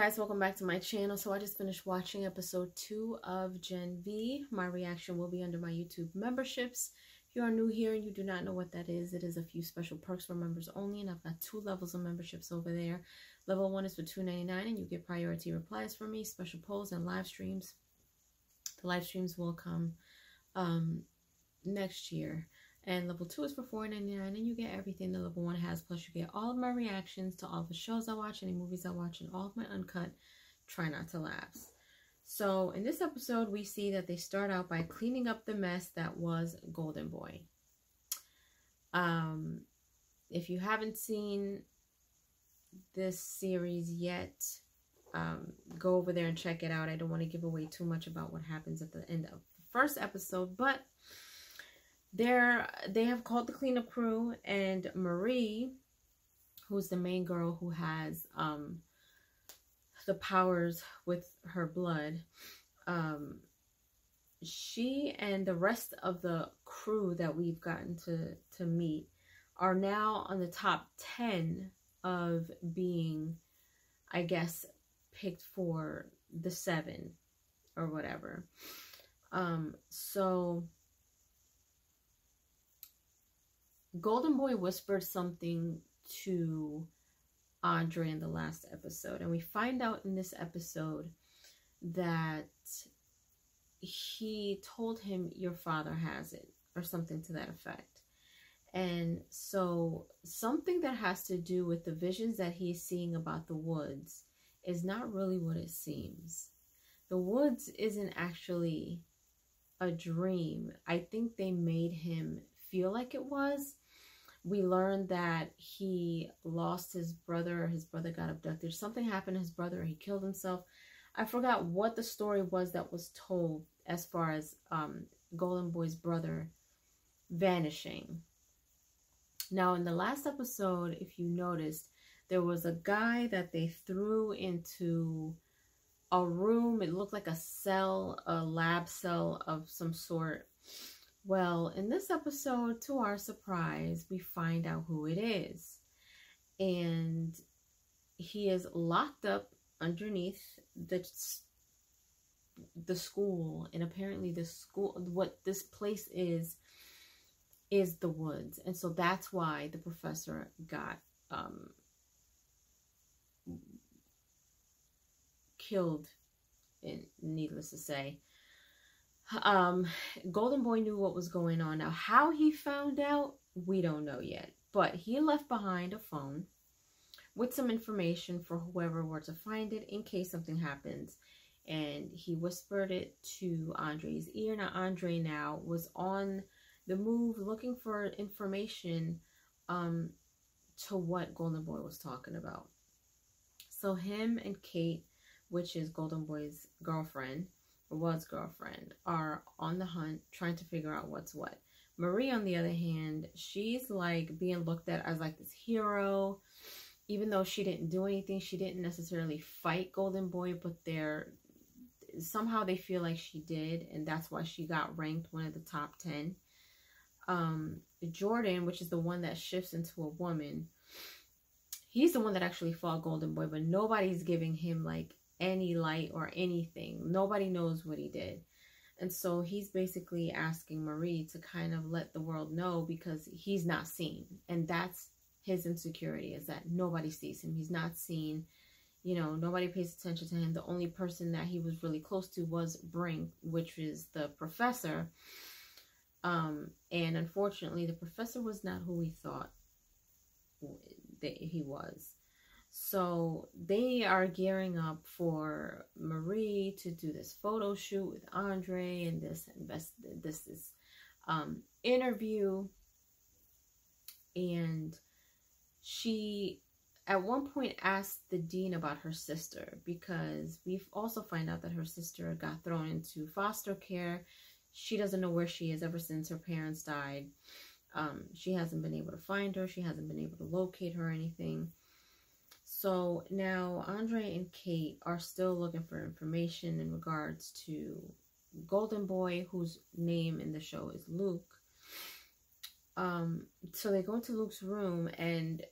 guys, welcome back to my channel. So I just finished watching episode 2 of Gen V. My reaction will be under my YouTube memberships. If you are new here and you do not know what that is, it is a few special perks for members only, and I've got 2 levels of memberships over there. Level 1 is for $2.99 and you get priority replies from me, special polls, and live streams. The live streams will come next year. And level 2 is for $4.99 and you get everything that level 1 has, plus you get all of my reactions to all the shows I watch, any movies I watch, and all of my uncut Try Not to Laughs. So in this episode, we see that they start out by cleaning up the mess that was Golden Boy. If you haven't seen this series yet, go over there and check it out. I don't want to give away too much about what happens at the end of the first episode, but they have called the cleanup crew, and Marie, who's the main girl who has the powers with her blood, she and the rest of the crew that we've gotten to meet are now on the top 10 of being, I guess, picked for the 7 or whatever. So Golden Boy whispered something to Andre in the last episode, and we find out in this episode that he told him your father has it, or something to that effect. And so something that has to do with the visions that he's seeing about the woods is not really what it seems. The woods isn't actually a dream. I think they made him feel like it was. We learned that he lost his brother got abducted. Something happened to his brother, he killed himself. I forgot what the story was that was told as far as Golden Boy's brother vanishing. Now, in the last episode, if you noticed, there was a guy that they threw into a room. It looked like a cell, a lab cell of some sort. Well, in this episode, to our surprise, we find out who it is. And he is locked up underneath the school. And apparently the school, what this place is the woods. And so that's why the professor got killed, and needless to say. Golden Boy knew what was going on. Now, how he found out, we don't know yet. But he left behind a phone with some information for whoever were to find it in case something happens. And he whispered it to Andre's ear. Now, Andre now was on the move looking for information to what Golden Boy was talking about. So him and Kate, which is Golden Boy's girlfriend, girlfriend, are on the hunt trying to figure out what's what. Marie, on the other hand, she's like being looked at as like this hero, even though she didn't do anything. She didn't necessarily fight Golden Boy, but somehow they feel like she did, and that's why she got ranked one of the top 10. Jordan, which is the one that shifts into a woman, he's the one that actually fought Golden Boy, but nobody's giving him like any light or anything. Nobody knows what he did. And so he's basically asking Marie to kind of let the world know, because he's not seen. And that's his insecurity, is that nobody sees him. He's not seen. You know, nobody pays attention to him. The only person that he was really close to was Brink, which is the professor. And unfortunately, the professor was not who we thought that he was. So they are gearing up for Marie to do this photo shoot with Andre and this interview. And she at one point asked the dean about her sister, because we've also find out that her sister got thrown into foster care. She doesn't know where she is ever since her parents died. She hasn't been able to find her. She hasn't been able to locate her or anything. So now Andre and Kate are still looking for information in regards to Golden Boy, whose name in the show is Luke. So they go into Luke's room and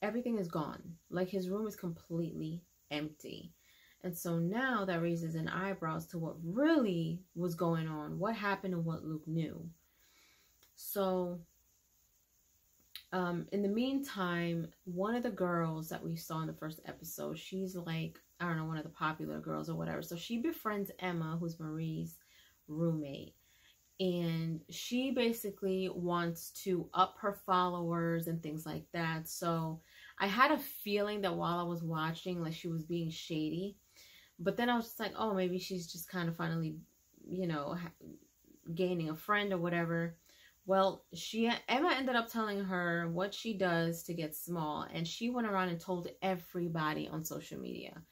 everything is gone. Like, his room is completely empty. And so now that raises an eyebrow to what really was going on, what happened and what Luke knew. So in the meantime, one of the girls that we saw in the first episode, she's like, I don't know, one of the popular girls or whatever. So she befriends Emma, who's Marie's roommate. And she basically wants to up her followers and things like that. So I had a feeling that while I was watching, like she was being shady. But then I was just like, oh, maybe she's just kind of finally, you know, gaining a friend or whatever. Well, Emma ended up telling her what she does to get small. And she went around and told everybody on social media.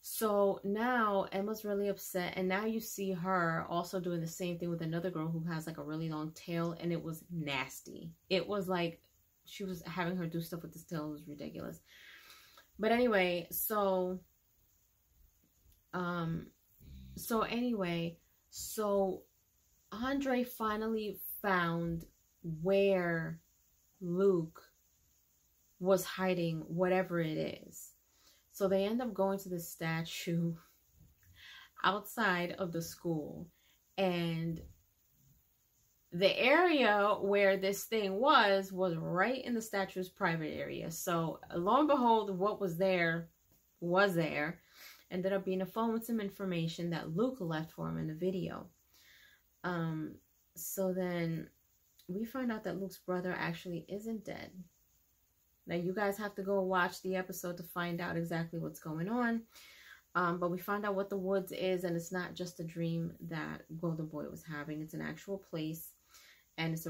So now Emma's really upset, and now you see her also doing the same thing with another girl who has like a really long tail, and it was nasty. It was like she was having her do stuff with this tail. It was ridiculous. But anyway, so Andre finally found where Luke was hiding whatever it is. So they end up going to the statue outside of the school. And the area where this thing was right in the statue's private area. So lo and behold, what was there was there. Ended up being a phone with some information that Luke left for him in the video. So then we find out that Luke's brother actually isn't dead. Now, you guys have to go watch the episode to find out exactly what's going on. But we find out what the woods is, and it's not just a dream that Golden Boy was having. It's an actual place, and it's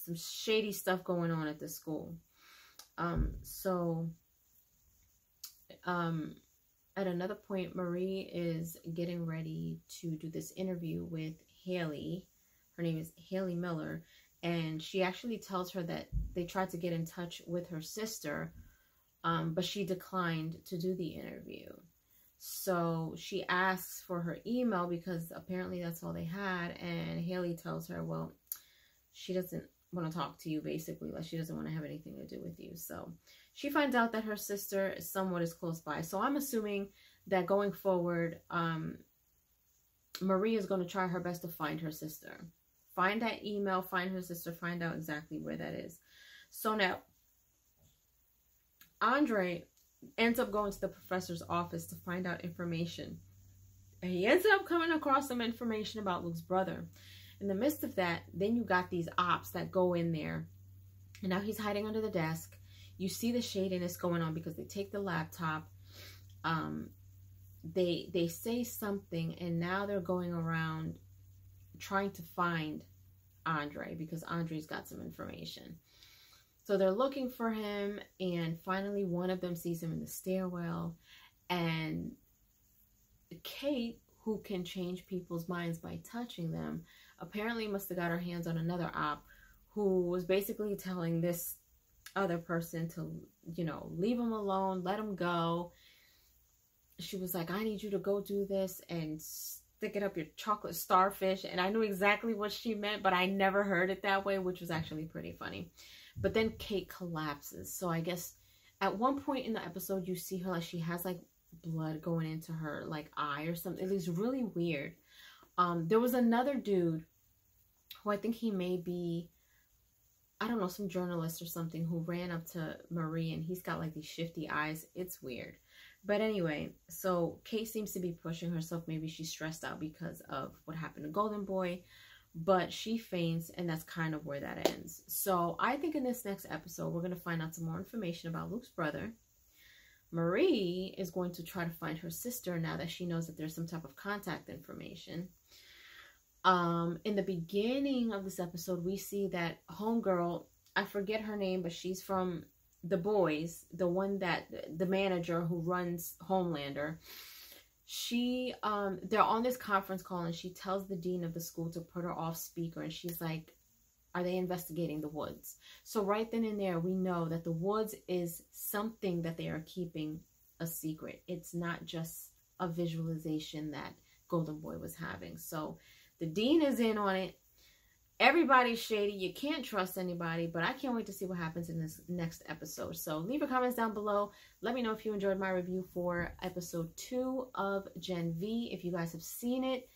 some shady stuff going on at the school. At another point, Marie is getting ready to do this interview with Haley. Her name is Haley Miller. And she actually tells her that they tried to get in touch with her sister, but she declined to do the interview. So she asks for her email because apparently that's all they had. And Haley tells her, well, she doesn't want to talk to you, basically. Like, she doesn't want to have anything to do with you. So she finds out that her sister somewhat is close by. So I'm assuming that going forward, Marie is going to try her best to find her sister. Find that email, find her sister, find out exactly where that is. So now, Andre ends up going to the professor's office to find out information. And he ends up coming across some information about Luke's brother. In the midst of that, then you got these ops that go in there. And now he's hiding under the desk. You see the shadiness going on because they take the laptop. They say something, and now they're going around trying to find Andre because Andre's got some information. So they're looking for him, and finally one of them sees him in the stairwell. And Kate, who can change people's minds by touching them, apparently must have got her hands on another op who was basically telling this other person to, you know, leave him alone, let him go. She was like, I need you to go do this and stick it up your chocolate starfish. And I knew exactly what she meant, but I never heard it that way, which was actually pretty funny. But then Kate collapses. So I guess at one point in the episode, you see her like she has like blood going into her like eye or something. It was really weird. There was another dude who I think he may be, I don't know, some journalist or something, who ran up to Marie, and he's got like these shifty eyes. It's weird. But anyway, so Kate seems to be pushing herself. Maybe she's stressed out because of what happened to Golden Boy. But she faints, and that's kind of where that ends. So I think in this next episode, we're going to find out some more information about Luke's brother. Marie is going to try to find her sister now that she knows that there's some type of contact information. In the beginning of this episode, we see that homegirl, I forget her name, but she's from The Boys, the one that, the manager who runs Homelander. She, they're on this conference call, and she tells the dean of the school to put her off speaker, and she's like, are they investigating the woods? So right then and there, we know that the woods is something that they are keeping a secret. It's not just a visualization that Golden Boy was having. So the dean is in on it, everybody's shady. You can't trust anybody, but I can't wait to see what happens in this next episode. So leave your comments down below. Let me know if you enjoyed my review for episode 2 of Gen V. If you guys have seen it,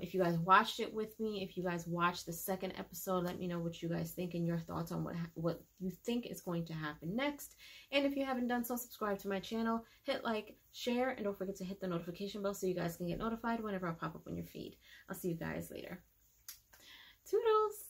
if you guys watched it with me, if you guys watched the second episode, let me know what you guys think and your thoughts on what you think is going to happen next. And if you haven't done so, subscribe to my channel, hit like, share, and don't forget to hit the notification bell so you guys can get notified whenever I pop up on your feed. I'll see you guys later. Toodles!